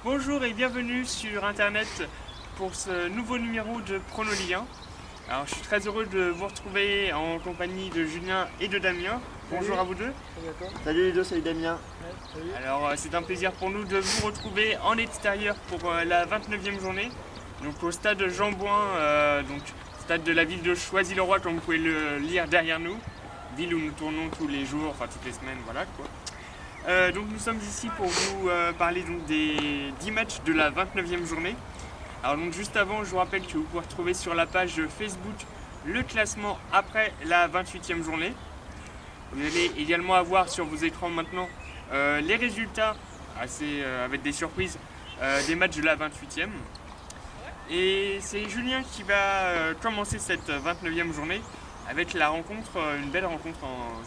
Bonjour et bienvenue sur internet pour ce nouveau numéro de Prono Ligue 1. Alors je suis très heureux de vous retrouver en compagnie de Julien et de Damien. Bonjour à vous deux. Salut Ludo, salut Damien. Alors c'est un plaisir pour nous de vous retrouver en extérieur pour la 29e journée. Donc au stade Jean Bouin, donc stade de la ville de Choisy-le-Roi comme vous pouvez le lire derrière nous. Ville où nous tournons tous les jours, enfin toutes les semaines, voilà quoi. Donc nous sommes ici pour vous parler donc, des 10 matchs de la 29e journée. Alors donc juste avant, je vous rappelle que vous pouvez retrouver sur la page Facebook le classement après la 28e journée. Vous allez également avoir sur vos écrans maintenant les résultats avec des surprises des matchs de la 28e. Et c'est Julien qui va commencer cette 29e journée avec la rencontre, une belle rencontre,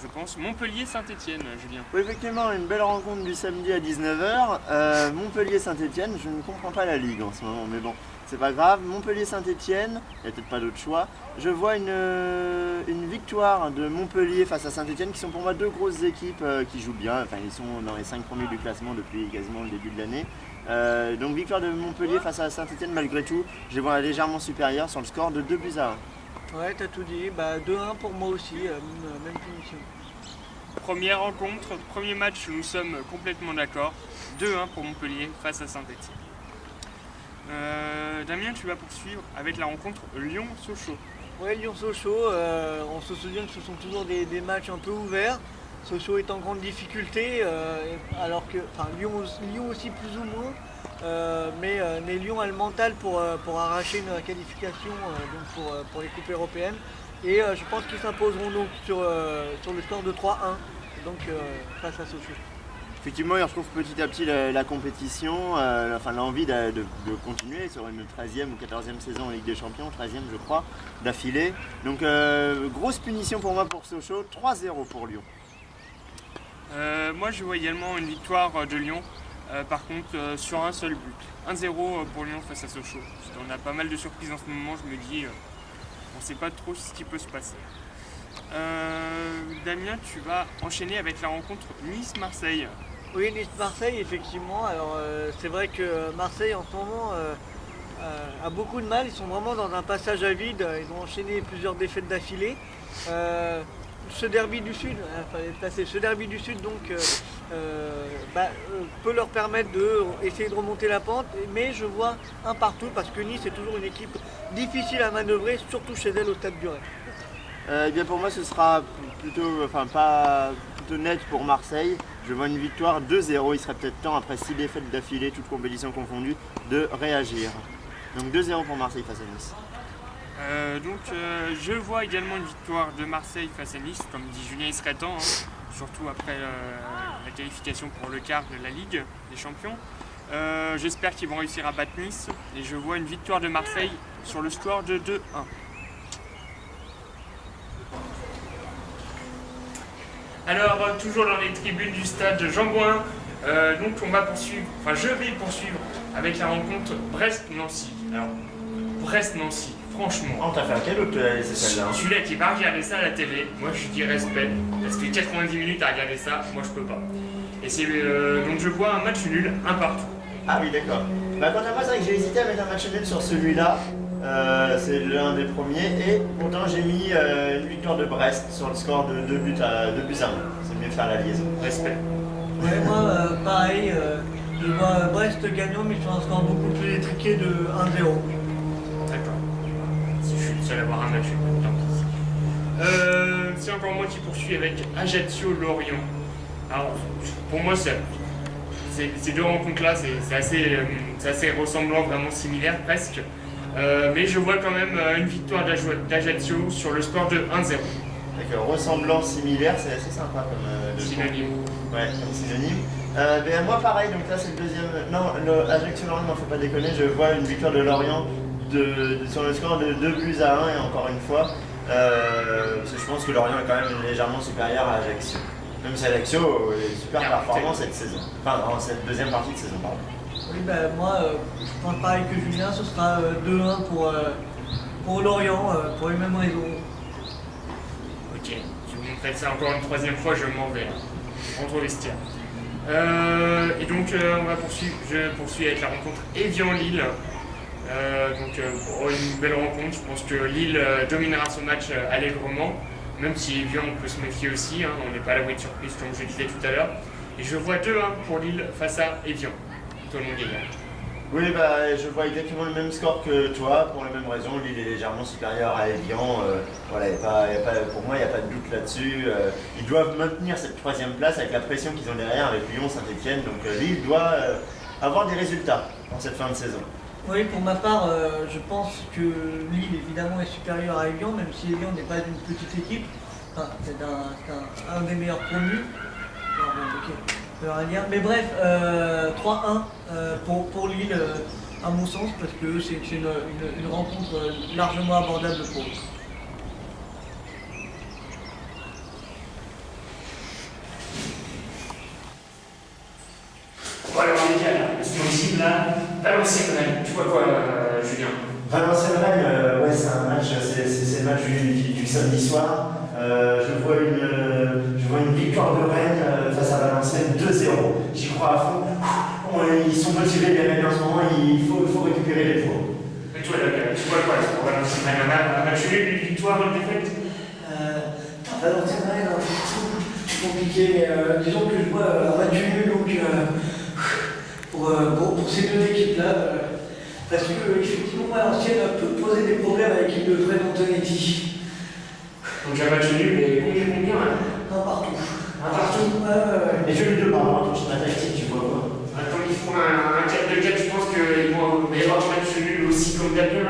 je pense, Montpellier-Saint-Etienne, Julien. Oui, effectivement, une belle rencontre du samedi à 19h. Montpellier-Saint-Etienne, je ne comprends pas la ligue en ce moment, mais bon, c'est pas grave. Montpellier-Saint-Etienne, il n'y a peut-être pas d'autre choix. Je vois une victoire de Montpellier face à Saint-Etienne, qui sont pour moi deux grosses équipes qui jouent bien. Enfin, ils sont dans les 5 premiers du classement depuis quasiment le début de l'année. Donc victoire de Montpellier face à Saint-Etienne, malgré tout, je les vois légèrement supérieurs sur le score de 2-1. Ouais, t'as tout dit. 2-1 pour moi aussi, même punition. Première rencontre, premier match, nous sommes complètement d'accord. 2-1 pour Montpellier face à Saint-Etienne. Damien, tu vas poursuivre avec la rencontre Lyon-Sochaux. Ouais, Lyon-Sochaux, on se souvient que ce sont toujours des matchs un peu ouverts. Sochaux est en grande difficulté, alors que Lyon aussi plus ou moins. Mais Lyon a le mental pour arracher une qualification pour les coupes européennes. Et je pense qu'ils s'imposeront donc sur le score de 3-1 donc, face à Sochaux. Effectivement, ils retrouvent petit à petit la compétition, l'envie de continuer sur une 13e ou 14e saison en Ligue des Champions, 13e je crois, d'affilée. Donc grosse punition pour moi pour Sochaux, 3-0 pour Lyon. Moi je vois également une victoire de Lyon, par contre sur un seul but. 1-0 pour Lyon face à Sochaux. On a pas mal de surprises en ce moment, je me dis, on ne sait pas trop ce qui peut se passer. Damien, tu vas enchaîner avec la rencontre Nice-Marseille. Oui, Nice-Marseille, effectivement. Alors c'est vrai que Marseille en ce moment a beaucoup de mal. Ils sont vraiment dans un passage à vide. Ils ont enchaîné plusieurs défaites d'affilée. Ce derby du Sud, ce derby du Sud donc peut leur permettre d'essayer de remonter la pente, mais je vois un partout parce que Nice est toujours une équipe difficile à manœuvrer, surtout chez elle au Stade du Rennais. Eh bien pour moi ce sera plutôt net pour Marseille. Je vois une victoire 2-0, il serait peut-être temps après 6 défaites d'affilée, toutes compétitions confondues, de réagir. Donc 2-0 pour Marseille face à Nice. Je vois également une victoire de Marseille face à Nice, comme dit Julien, il serait temps, surtout après la qualification pour le quart de la Ligue des Champions. J'espère qu'ils vont réussir à battre Nice et je vois une victoire de Marseille sur le score de 2-1. Alors, toujours dans les tribunes du stade Jean Bouin, donc je vais poursuivre avec la rencontre Brest-Nancy. Alors, Brest-Nancy, franchement. Oh, t'as fait à quel autre laissé celle-là Celui-là qui va regarder ça à la télé, moi je dis respect, parce que 90 minutes à regarder ça, moi je peux pas. Et c'est donc je vois un match nul, un partout. Ah oui, d'accord. Quant à moi, c'est vrai que j'ai hésité à mettre un match nul sur celui-là. C'est l'un des premiers. Et pourtant, j'ai mis une victoire de Brest sur le score de 2-1. C'est mieux de faire la liaison. Respect. Ouais, moi, pareil, je vois Brest gagnant, mais sur un score beaucoup plus étriqué de 1-0. D'accord. Si je suis le seul à avoir un match nul, tant pis. C'est encore moi qui poursuis avec Ajaccio-Lorient. Alors, pour moi, ces deux rencontres-là, c'est assez ressemblant, vraiment similaire presque. Mais je vois quand même une victoire d'Ajaccio sur le score de 1-0. D'accord, ressemblant, similaire, c'est assez sympa comme Synonyme. Ouais, comme synonyme. Moi pareil, donc là c'est le deuxième. Non, Ajaccio-Lorient, non, faut pas déconner, je vois une victoire de Lorient sur le score de 2-1 et encore une fois. Parce que je pense que Lorient est quand même légèrement supérieur à Ajaccio. Même si Ajaccio est super performant cette saison. Enfin, en cette deuxième partie de saison, pardon. Oui, moi, je pense pareil que Julien, ce sera 2-1 pour Lorient, pour les mêmes raisons. Ok, je vous montrerai ça encore une troisième fois, je m'en vais. Rentre au vestiaire. Et donc je poursuis avec la rencontre Evian-Lille. Pour une belle rencontre, je pense que Lille dominera ce match allègrement, même si Evian on peut se méfier aussi, hein, on n'est pas à l'abri de surprise comme je disais tout à l'heure. Et je vois 2-1 pour Lille face à Evian. Tout le monde est gagnant. Oui, je vois exactement le même score que toi, pour la même raison. Lille est légèrement supérieur à Evian. Voilà, pour moi, il n'y a pas de doute là-dessus. Ils doivent maintenir cette 3e place avec la pression qu'ils ont derrière avec Lyon, Saint-Etienne. Donc Lille doit avoir des résultats en cette fin de saison. Oui, pour ma part, je pense que Lille évidemment est supérieur à Evian, même si Evian n'est pas une petite équipe. Enfin, c'est un des meilleurs promus. Non, bon, ok, ça veut rien dire. Mais bref, 3-1 pour Lille, à mon sens, parce que c'est une rencontre largement abordable pour eux. Bon alors Michael, c'est possible là. Valenciennes-Rennes, tu vois quoi Julien? Valenciennes-Rennes, ouais, c'est un match, c'est le match du samedi soir. Je vois une victoire de Rennes face à Valenciennes 2-0. J'y crois à fond. Ils sont motivés les Rennes en ce moment, il faut récupérer les points. Et toi, tu vois quoi pour Valenciennes-Rennes? Un match nul, une victoire, une défaite? Valenciennes-Rennes, c'est compliqué, mais disons que je vois un match nul donc, pour ces deux équipes-là. Parce que effectivement Valenciennes peut poser des problèmes avec l'équipe de Fred Antonetti. Donc un match nul, mais combien hein? Un partout. Un partout? Ouais. Et je lui demande, pour ma tactique, tu vois quoi? Attends, ils font un 4-2-4, je pense qu'il va y avoir un match nul aussi comme d'habitude.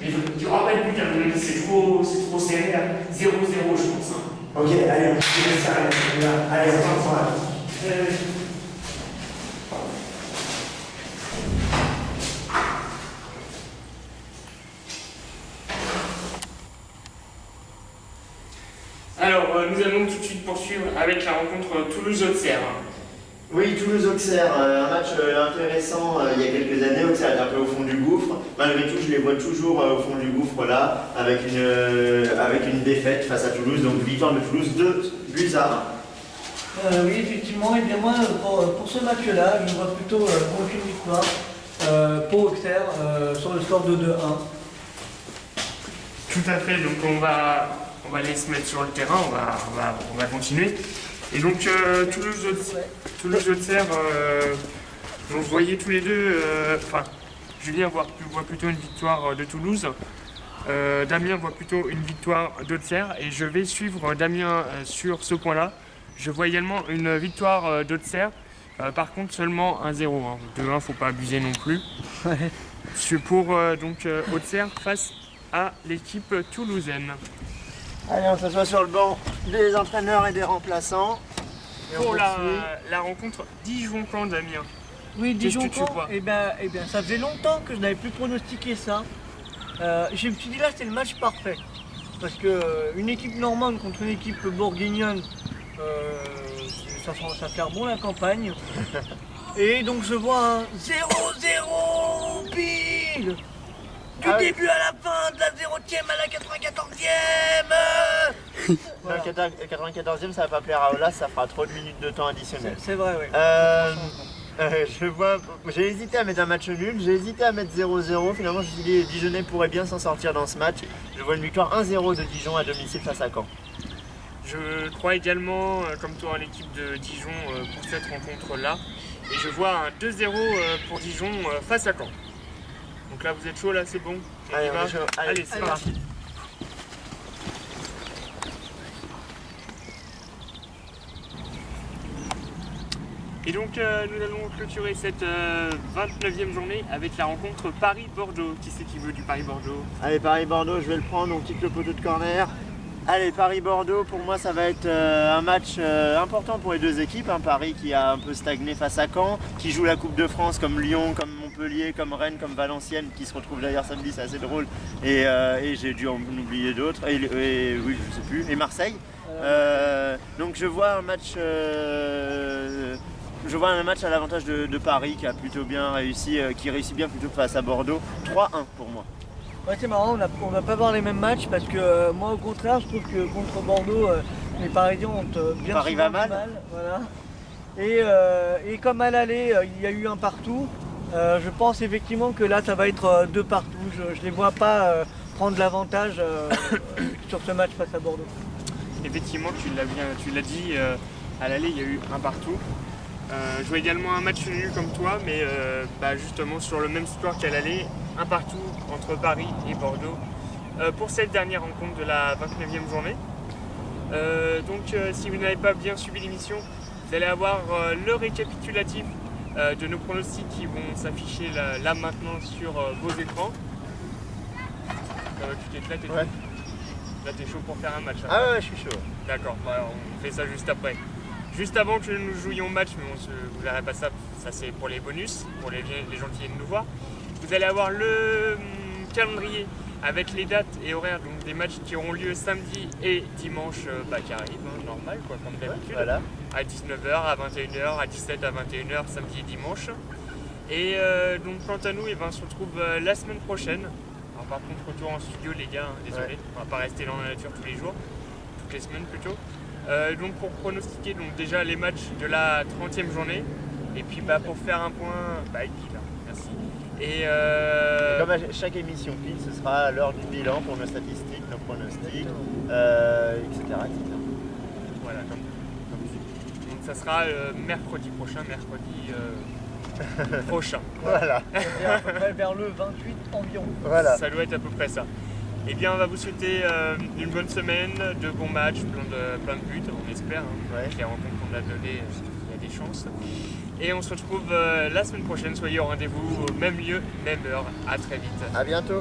Mais il n'y aura pas de but, hein, c'est trop serré là. 0-0 je pense. Hein. Ok, allez, on fait ça, allez, on s'en Alors, nous allons tout de suite poursuivre avec la rencontre Toulouse-Auxerre. Oui, Toulouse-Auxerre, un match intéressant il y a quelques années. Auxerre est un peu au fond du gouffre. Malgré tout, je les vois toujours au fond du gouffre là, avec une défaite face à Toulouse. Donc victoire de Toulouse 2-1. Oui, effectivement, et bien moi, pour ce match-là, je vois plutôt aucune victoire pour Auxerre sur le score de 2-1. Tout à fait, donc on va aller se mettre sur le terrain, on va continuer. Et donc Toulouse-Auxerre, vous voyez tous les deux, Julien voit plutôt une victoire de Toulouse, Damien voit plutôt une victoire d'Auxerre, et je vais suivre Damien sur ce point-là. Je vois également une victoire d'Auxerre, par contre seulement 1-0, hein. 2-1, faut pas abuser non plus. Ouais. C'est pour Auxerre face à l'équipe toulousaine. Allez, on s'assoit sur le banc des entraîneurs et des remplaçants. Et Pour la rencontre Dijon-Caen, Damien. Oui, Qu'est-ce que tu Dijon-Caen, vois? eh bien, ça faisait longtemps que je n'avais plus pronostiqué ça. Je me suis dit là, c'est le match parfait. Parce qu'une équipe normande contre une équipe bourguignonne, ça fait bon la campagne. Et donc je vois un 0-0 pile du début à la fin, de la 0e à la 94e. Voilà. Le 94e, ça va pas plaire à Olas, ça fera trop de minutes de temps additionnel. C'est vrai, oui. J'ai hésité à mettre un match nul, j'ai hésité à mettre 0-0. Finalement, je me suis dit les Dijonnais pourraient bien s'en sortir dans ce match. Je vois une victoire 1-0 de Dijon à domicile face à Caen. Je crois également, comme toi, à l'équipe de Dijon pour cette rencontre-là. Et je vois un 2-0 pour Dijon face à Caen. Donc là, vous êtes chaud, là, c'est bon? Allez, y va. on est chaud. Allez, c'est parti. Et donc, nous allons clôturer cette 29e journée avec la rencontre Paris-Bordeaux. Qui c'est qui veut du Paris-Bordeaux? Allez, Paris-Bordeaux, je vais le prendre, on quitte le poteau de corner. Allez, Paris-Bordeaux, pour moi, ça va être un match important pour les deux équipes. Hein. Paris qui a un peu stagné face à Caen, qui joue la Coupe de France comme Lyon, comme Montpellier, comme Rennes, comme Valenciennes, qui se retrouve d'ailleurs samedi, c'est assez drôle. Et j'ai dû en oublier d'autres. Et oui, je sais plus. Et Marseille. Donc je vois un match. Je vois un match à l'avantage de Paris qui a plutôt bien réussi, qui réussit bien plutôt face à Bordeaux. 3-1 pour moi. Ouais, c'est marrant, on va pas voir les mêmes matchs parce que moi au contraire je trouve que contre Bordeaux les Parisiens ont bien Paris souvent va du mal. Voilà. Et comme à l'aller, il y a eu un partout, je pense effectivement que là, ça va être 2 partout. Je ne les vois pas prendre l'avantage sur ce match face à Bordeaux. Effectivement, tu l'as dit, à l'aller, il y a eu un partout. Je vois également un match nul comme toi, mais justement sur le même score qu'à l'aller, un partout entre Paris et Bordeaux pour cette dernière rencontre de la 29e journée. Si vous n'avez pas bien suivi l'émission, vous allez avoir le récapitulatif de nos pronostics qui vont s'afficher là maintenant sur vos écrans. Tu t'éclates et tout. Ouais. Là, t'es chaud pour faire un match. Ah ouais, je suis chaud. D'accord, on fait ça juste après. Juste avant que nous jouions match, mais vous verrez pas ça, ça c'est pour les bonus, pour les gens qui viennent nous voir. Vous allez avoir le calendrier avec les dates et horaires donc des matchs qui auront lieu samedi et dimanche qui arrivent, normal quoi, comme d'habitude. Voilà. À 19h, à 21h, à 17h, à 21h, samedi et dimanche. Et donc quant à nous, on se retrouve la semaine prochaine. Alors, par contre, retour en studio les gars, désolé, Ouais. on va pas rester dans la nature tous les jours, toutes les semaines plutôt. Donc pour pronostiquer déjà les matchs de la 30e journée, et puis pour faire un point, et puis là, merci. Et Comme à chaque émission pile, ce sera l'heure du bilan pour nos statistiques, nos pronostics, etc. voilà, comme tu dis. Donc ça sera mercredi prochain, prochain. Voilà. À peu près vers le 28 environ. Voilà. Ça doit être à peu près ça. Eh bien, on va vous souhaiter une bonne semaine, de bons matchs, plein de buts, on espère. Ouais. Avec les rencontres qu'on a données, il y a des chances. Et on se retrouve la semaine prochaine. Soyez au rendez-vous au même lieu, même heure. À très vite. À bientôt.